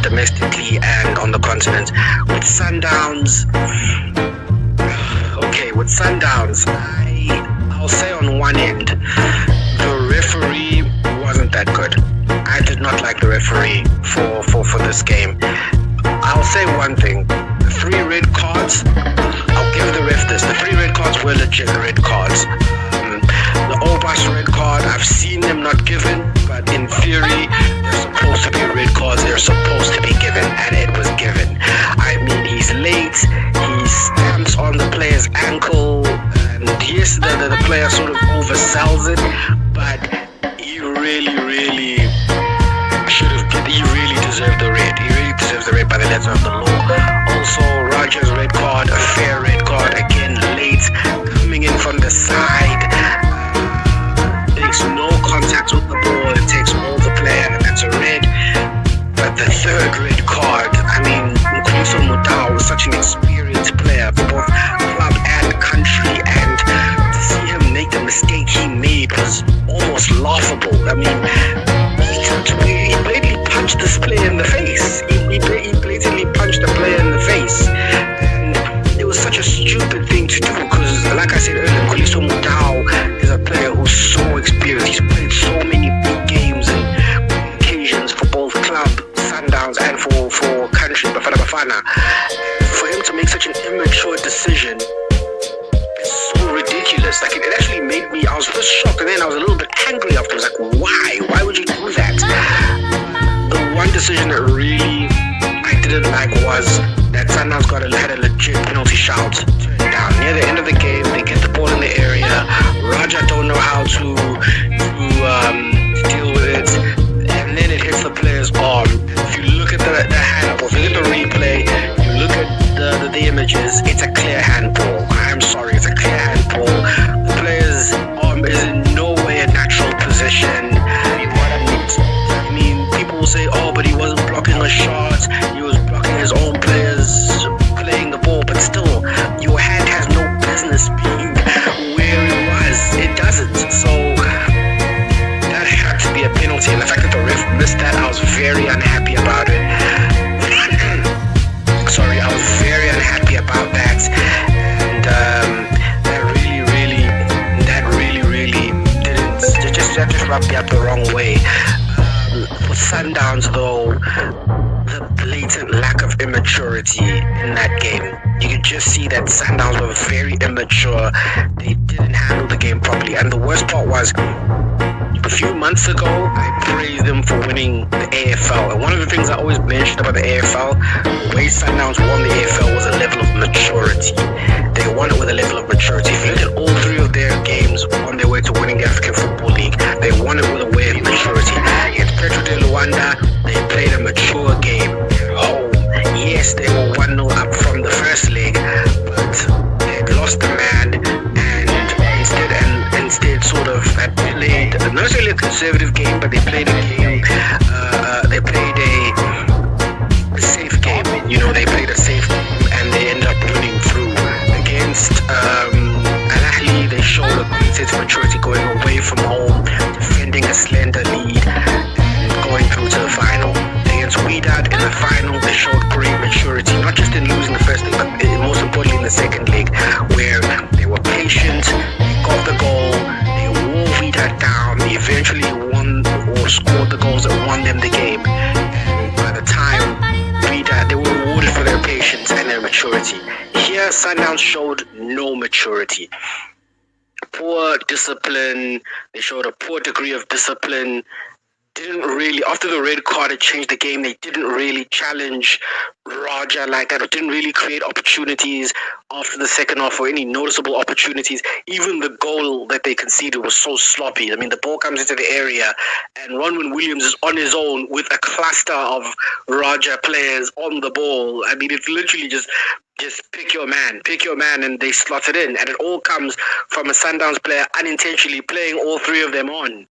domestically and on the continent. With Sundowns, I'll say on one end, the referee wasn't that good. I did not like the referee for this game. I'll say one thing. The 3 red cards, I'll give the ref this. The 3 red cards were legit red cards. The Obas red card, I've seen them not given, but in theory, they're supposed to be red cards. They're supposed to be given, and it was given. I mean, he's late. He stamps on the player's ankle, and yes, the player sort of oversells it, but he really deserved the red. He really deserves the red by the letter of the law. Also, Roger's red card, a fair red card, again late, coming in from the side. Makes no contact with the ball. It takes all the player, and that's a red. But the 3rd red card, I mean, Nkuliso Mudau was such an experienced player for both club and country, and to see him make the mistake he made was almost laughable. I mean, he blatantly punched this player in the face. He blatantly punched the player in the face. And it was such a stupid thing to do because, like I said earlier, Nkuliso Mudau is a player who's so experienced. He's played so many big games and occasions for both club, Sundowns, and for country, Bafana Bafana. For him to make such an immature decision is so ridiculous. Like, it actually made me, I was first shocked, and then I was a little bit angry afterwards. Like, why? Why would you do that? The one decision that really I didn't like was that Sundowns had a legit penalty shout turned down. Near the end of the game, they get the ball in the area. Raja don't know how to deal with it, and then it hits the player's arm. If you look at the handball, if you look at the replay, you look at the images, it's a clear handball. I'm sorry, it's a clear handball. The player's arm is in no way a natural position. I mean, people will say, oh, but he wasn't blocking a shot. He was blocking his own players playing the ball, but still, your hand has no business being where it was. It doesn't. So that had to be a penalty, and the fact that the ref missed that, I was very unhappy about it. Sorry, I was very unhappy about that, and that really didn't just rubbed me up the wrong way. For Sundowns, though, the blatant lack of immaturity in that game. You could just see that Sundowns were very immature. They didn't handle the game properly. And the worst part was, a few months ago, I praised them for winning the AFL. And one of the things I always mentioned about the AFL, the way Sundowns won the AFL was a level of maturity. They won it with a level of maturity. If you look at all 3 of their games on their way to winning the African Football League, they won it with a way of maturity. Against Petro de Luanda, they played a mature game at home. Yes, they were 1-0 up from the first leg, but they had lost the man, and instead sort of had played not necessarily a conservative game, but they played a game. They played a safe game. You know, they played a safe game, and they ended up winning through. Against Al Ahly, they showed a great sense of maturity, going away from home, defending a slender lead, and going through to the final. Against Wydad in the final, they showed great maturity, not just in losing the first leg, but most importantly in the second leg, where they were patient, they got the goal, they wore Wydad down, they eventually won or scored the goals that won them the game. And by the time Wydad, they were rewarded for their patience and their maturity. Here, Sundowns showed no maturity. Poor discipline. They showed a poor degree of discipline. Didn't really, after the red card, it changed the game. They didn't really challenge Raja like that. It didn't really create opportunities after the second half or any noticeable opportunities. Even the goal that they conceded was so sloppy. I mean, the ball comes into the area and Ronwin Williams is on his own with a cluster of Raja players on the ball. I mean, it's literally just pick your man, and they slot it in. And it all comes from a Sundowns player unintentionally playing all 3 of them on.